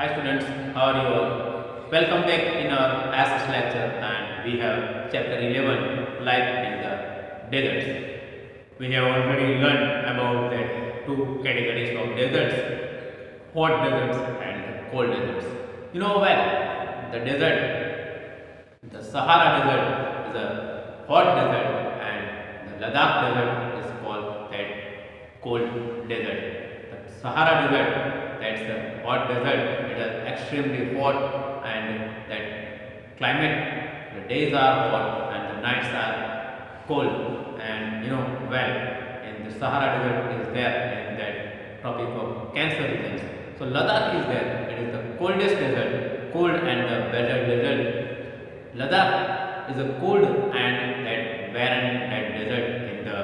Hi students, how are you all? Welcome back in our ASIS lecture, and we have chapter 11, Life in the Deserts. We have already learned about the two categories of deserts, hot deserts and cold deserts. You know well, the desert, the Sahara Desert is a hot desert, and the Ladakh desert is called that cold desert. The Sahara Desert, that's a hot desert. It is extremely hot, and that climate, the days are hot and the nights are cold. And you know well, in the Sahara Desert is there in that tropic of Cancer regions. So Ladakh is there. It is the coldest desert, cold and the wetter desert. Ladakh is a cold and that barren that desert in the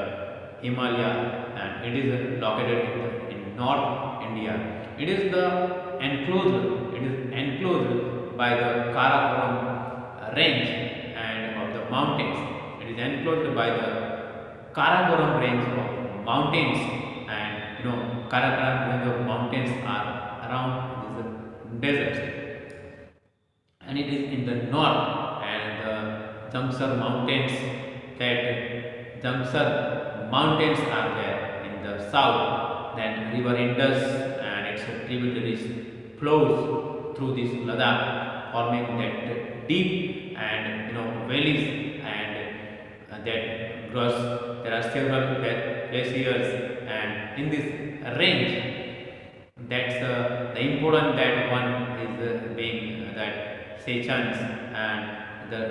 Himalaya, and it is located in North India. It is the enclosed. It is enclosed by the Karakoram range and of the mountains. It is enclosed by the Karakoram range of mountains, and you know Karakoram range of mountains are around these deserts, and it is in the north, and the Jamsar mountains, that Jamsar mountains are there in the south. Then river Indus and its tributaries flows through this Ladakh, forming that deep and valleys, and that grows. There are several glaciers, and in this range, that's the important that one is being that Sechans and the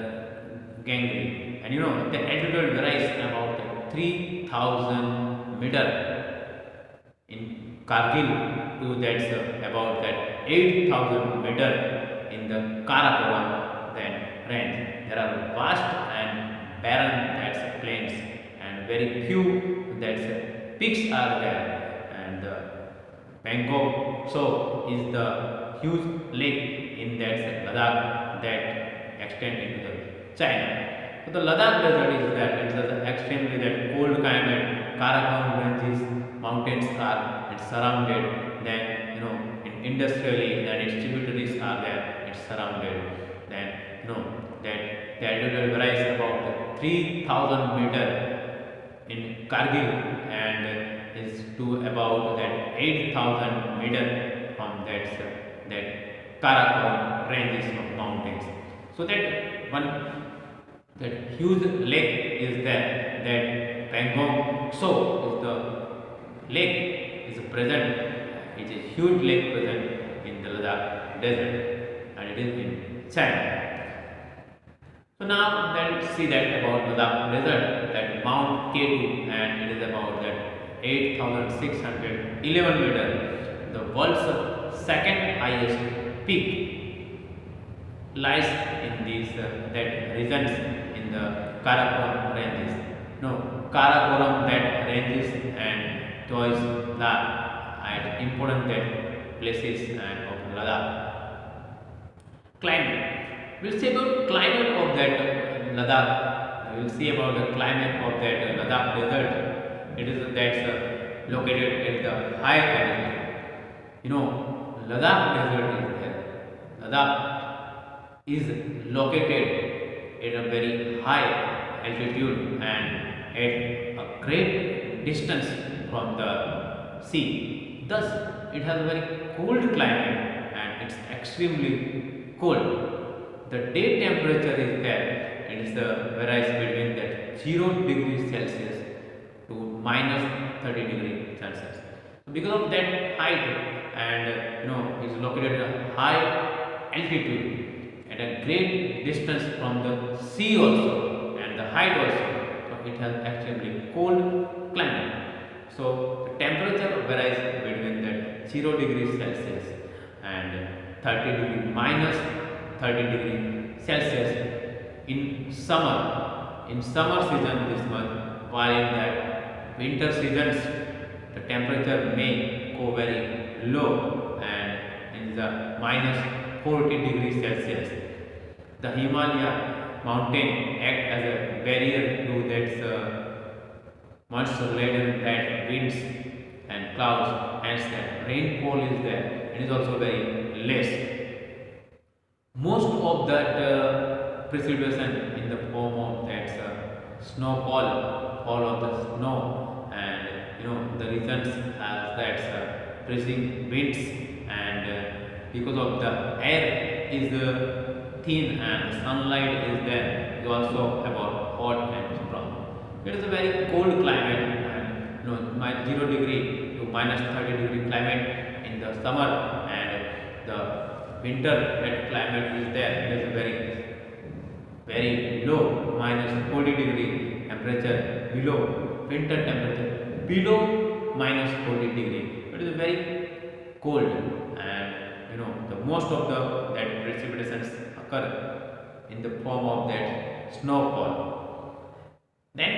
Gangri. And the altitude varies about 3,000 meter in Kargil to that's about that 8,000 meter in the Karakoram then range. There are vast and barren that's plains, and very few that's peaks are there, and Bangkok so is the huge lake in that Ladakh that extend into the China. So the Ladakh desert is there. It's an extremely that cold climate. Karakoram ranges, mountains are it's surrounded. Then in industrially, then its tributaries are there. It's surrounded. Then that the altitude varies about 3,000 meter in Kargil, and is to about that 8,000 meter from that Karakoram ranges of mountains. So that that huge lake is there. That Pangong so is the lake is present. It is a huge lake present in the Ladakh desert, and it is in China. So now let's see that about Ladakh desert, that Mount K2, and it is about that 8,611 meter. The world's second highest peak lies in these that regions in the Karakoram ranges. No, Karakoram that ranges and choice the at important that places and of Ladakh. Climate. We'll see about climate of that Ladakh. We'll see about the climate of that Ladakh desert. It is that's located at the high altitude. Ladakh desert is there. Ladakh is located at a very high altitude and at a great distance from the sea. Thus, it has a very cold climate, and it's extremely cold. The day temperature is there. It is varies between that 0 degrees Celsius to minus 30 degrees Celsius. So because of that height, and is located at a high altitude at a great distance from the sea also, and the height also, so it has extremely cold climate. So the temperature varies between that 0 degrees Celsius and 30 degree minus 30 degree Celsius in summer. In summer season this month, while in that winter seasons the temperature may go very low, and in the minus 40 degrees Celsius. The Himalaya mountain act as a barrier to that monsoon laden that winds and clouds, hence that rainfall is there. It is also very less. Most of that precipitation in the form of that snowfall, fall of the snow, and the regions has that pressing winds, and because of the air is thin and sunlight is there, you also about hot and strong. It is a very cold climate, and 0 degree to -30 degree climate in the summer, and the winter that climate is there. It is very low, -40 degree temperature below winter temperature, below -40 degree. It is very cold, and the most of the that precipitations occur in the form of that snowfall. Then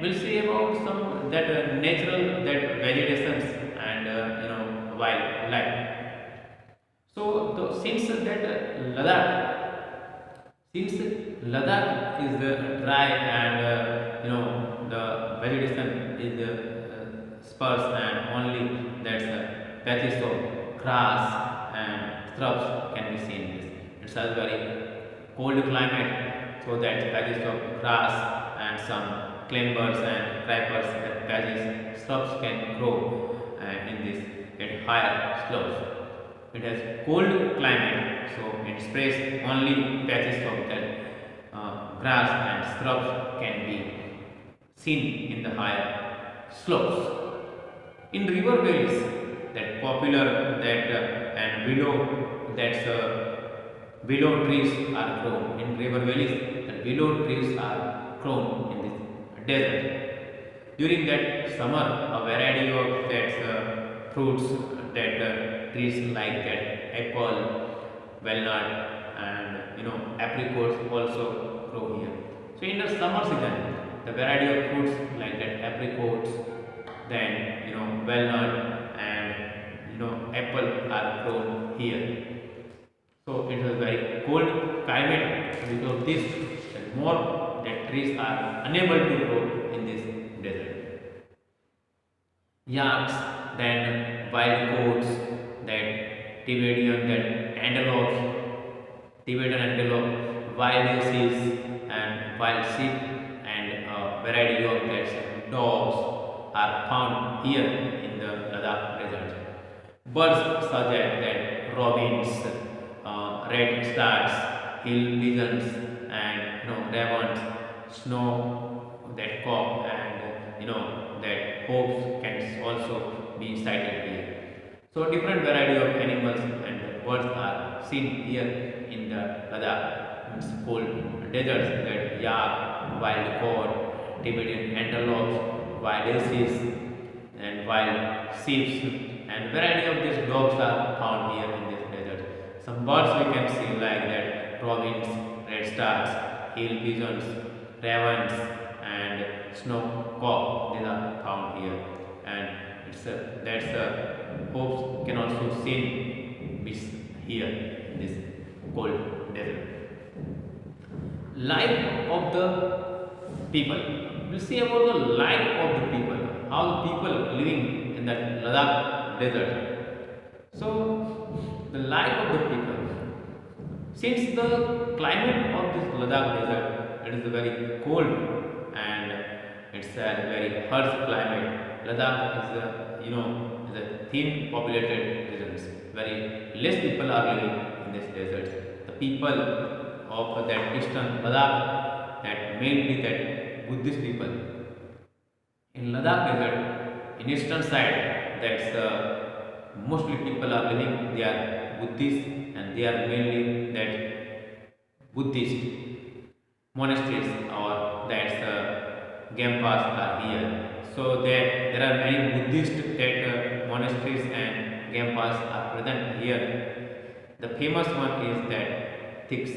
we'll see about some that natural that vegetations and wildlife. So since that since Ladakh is dry, and the vegetation is sparse, and only that's patches of grass and shrubs can be seen. It's a very cold climate, so that patches of grass and some climbers and creepers and patches shrubs can grow in this at higher slopes. It has cold climate, so it sprays only patches of that grass and shrubs can be seen in the higher slopes. In river valleys, that popular that and willow trees are grown in river valleys. The willow trees are grown in this desert. During that summer, a variety of that fruits that trees like that apple, walnut, and apricots also grow here. So in the summer season, the variety of fruits like that apricots, then walnut, and apple are grown here. So it is a very cold climate. Because of this, that more that trees are unable to grow in this desert. Yaks, then wild goats, that Tibetan antelope, wild asses, and wild sheep, and a variety of that dogs are found here in the Ladakh desert. Birds such as that robins, red starts, hill pigeons, and ravens, snow that cock, and that hawks can also be sighted here. So different variety of animals and birds are seen here in the Ladakh cold deserts. That yak, wild goat, Tibetan antelopes, wild asses, and wild sheep, and variety of these dogs are found here in this desert. Some birds we can see like that robins, red stars, hill pigeons, ravens, and snow cock. These are found here, and that's hawks can also seen here in this cold desert. Life of the people. We'll see about the life of the people. How the people living in that Ladakh desert. So the life of the people. Since the climate of this Ladakh desert, it is very cold, and it's a very harsh climate. Ladakh is is a thin populated regions. Very less people are living in this desert. The people of that eastern Ladakh, that mainly that Buddhist people. In Ladakh desert, in eastern side, that's mostly people are living. They are Buddhist, and they are mainly that Buddhist monasteries, or that's Gampas are here. So there are many Buddhist that monasteries and Gampas are present here. The famous one is that Tikse,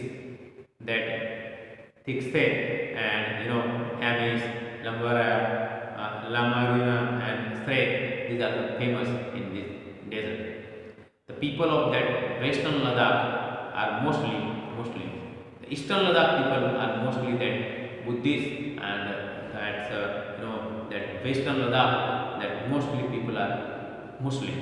and Amis, Lamarina, and Sre. These are the famous in this desert. The people of that western Ladakh are mostly the eastern Ladakh people are mostly that Buddhist, and that's that western Ladakh, that mostly people are Muslim.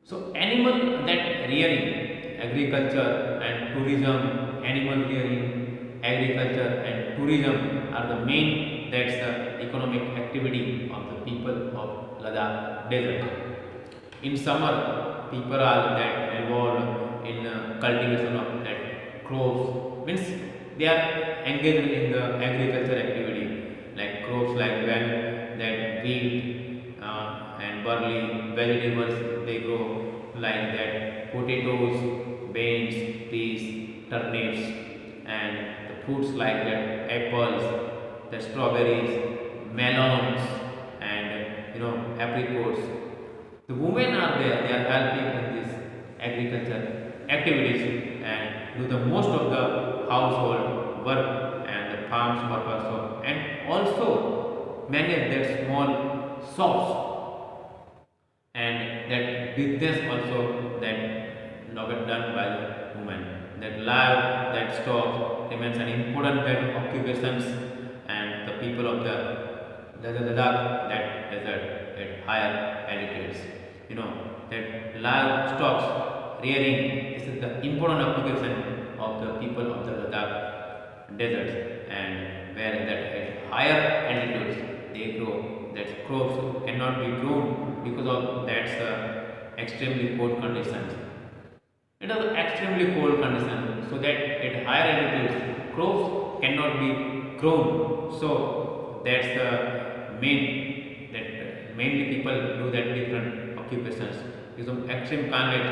So animal that rearing, agriculture and tourism, animal rearing, agriculture and tourism are the main that's the economic activity of the people of Ladakh desert. In summer, people are that involved in cultivation of that crops. Means they are engaged in the agriculture activity like crops like well, that wheat and barley, vegetables they grow like that potatoes, beans, peas, turnips, and the fruits like that apples, the strawberries, melons, and apricots. The women are there, they are helping in this agriculture activities and do the most of the household work and the farms work also, and also manage their small shops and that business also that not done by the women. That live, that stocks remains an important that occupations, and the people of the Ladakh that desert at higher altitudes. That livestock rearing, this is the important occupation of the people of the Ladakh deserts, and where that at higher altitudes they grow, that crops cannot be grown because of that's extremely cold conditions. It is extremely cold conditions, so that at higher altitudes crops cannot be grown. So that's the mainly people do that different occupations because of extreme climate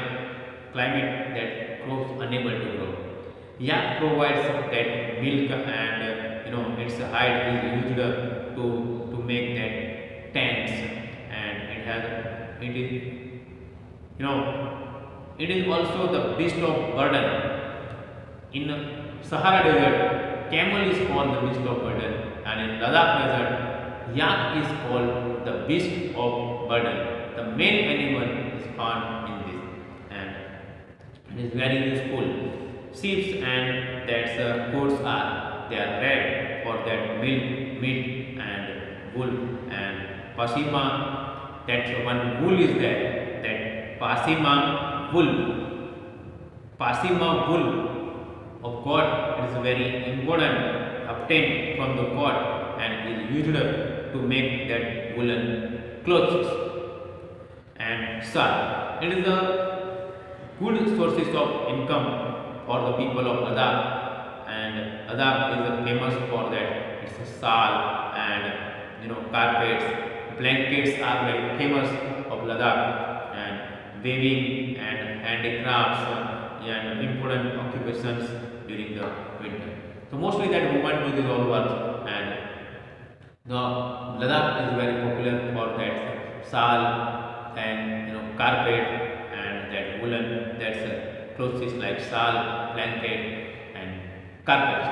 that crops unable to grow. Yak provides that milk, and its hide is used to make that tents, and it is you know it is also the beast of burden. In Sahara Desert, camel is called the beast of burden, and in Ladakh Desert, yak is called the beast of burden. The main animal is found in this, and it is very useful. Sheep and that goats are they are bred for that milk, meat, and wool. And pasima, that's one wool is there. That pasima wool of goat, it is very important, obtained from the goat and is used to make that woolen clothes and shawl. It is the good sources of income for the people of Ladakh, and Ladakh is famous for that. It's a shawl and carpets, blankets are very famous of Ladakh, and weaving and handicrafts and important occupations during the winter. So mostly that women do this all work, and the Ladakh is very popular for that shawl and carpet and that woolen that's clothes like shawl, blanket, and carpets,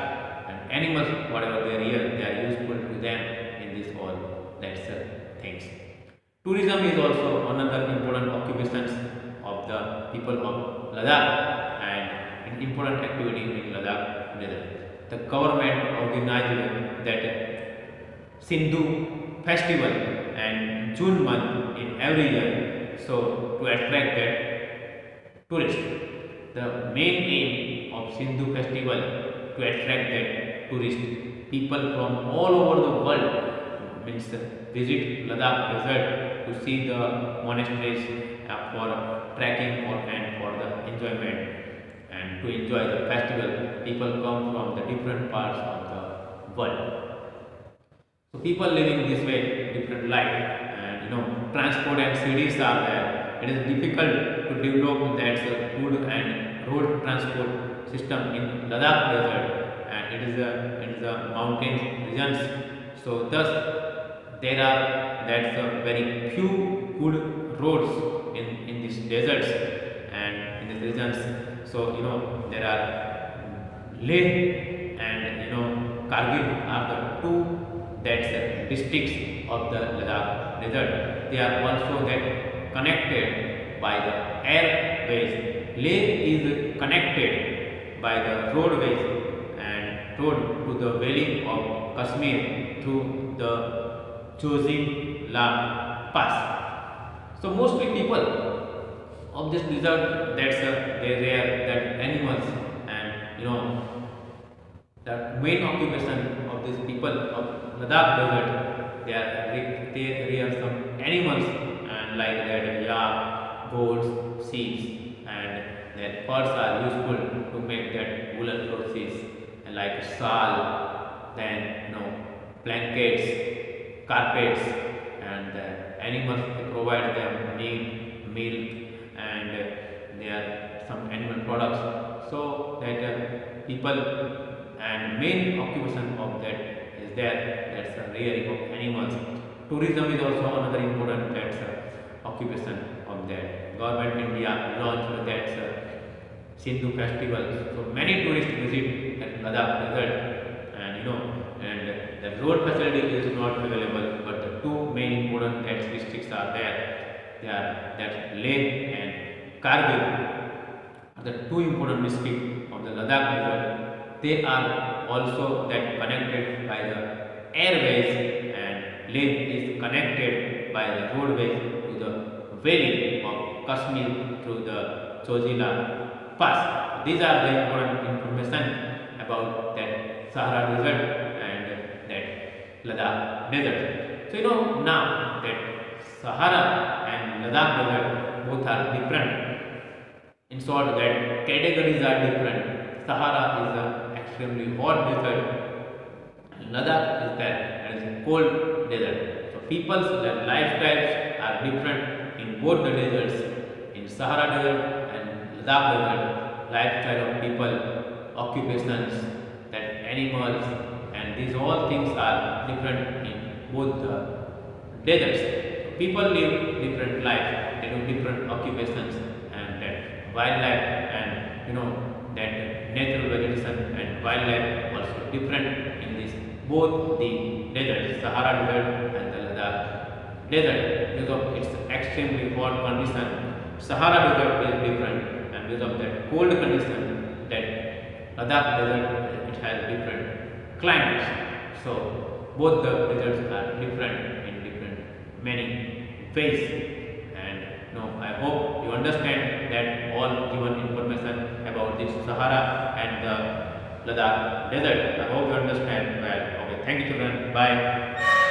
and animals whatever they rear they are useful to them in this all that's things. Tourism is also another important occupations of the people of Ladakh, and an important activity in Ladakh desert. The government organized that Sindhu festival and June month in every year, so to attract that tourists. The main aim of Sindhu festival to attract that tourist people from all over the world, means visit Ladakh desert to see the monasteries for trekking or and for the enjoyment and to enjoy the festival. People come from the different parts of the world. So people living this way, different life, and transport and cities are there. It is difficult to develop that food and road transport system in Ladakh desert, and it is a mountain regions. So thus there are that's very few good roads in these deserts and in these regions. So there are Leh and Kargil are the two that's districts of the Ladakh desert. They are also that connected by the airways. Leh is connected by the roadways and road to the valley of Kashmir through the Chozing La Pass. So mostly people of this desert, that's they rare that animals, and the main occupation of these people of Ladakh desert, they rear some animals, and like that yak, goats, sheep, and their furs are useful to make that woolen clothes, and like shawl, then blankets, carpets, and the animals they provide them meat, milk, and there are some animal products. So that people and main occupation of that is there. That's the rearing of animals. Tourism is also another important that's occupation of that. Government India launched that Sindhu festival. So many tourists visit that Ladakh desert, and and the road facility is not available, but the two main important that districts are there. They are that Leh and Kargil are the two important districts of the Ladakh desert. They are also that connected by the airways, and Leh is connected by the roadways to the valley of Kashmir through the Chojila Pass. These are the important information about that Sahara Desert and that Ladakh Desert. So now that Sahara and Ladakh Desert both are different. In short, that categories are different. Sahara is an extremely hot desert, and Ladakh is that is a cold desert. So people's lifestyles are different in both the deserts. In Sahara Desert and Ladakh Desert, lifestyle of people, occupations, that animals, and these all things are different in both the deserts. People live different life, they do different occupations, and that wildlife and that natural vegetation and wildlife also different in this both the deserts, Sahara Desert and the Ladakh Desert. Because of its extremely hot condition, Sahara Desert is different, and because of that cold condition, that Ladakh Desert it has different climates. So both the deserts are different in different many ways. And I hope you understand that all given information about this Sahara and the Ladakh Desert. I hope you understand well. Okay, thank you children. Bye.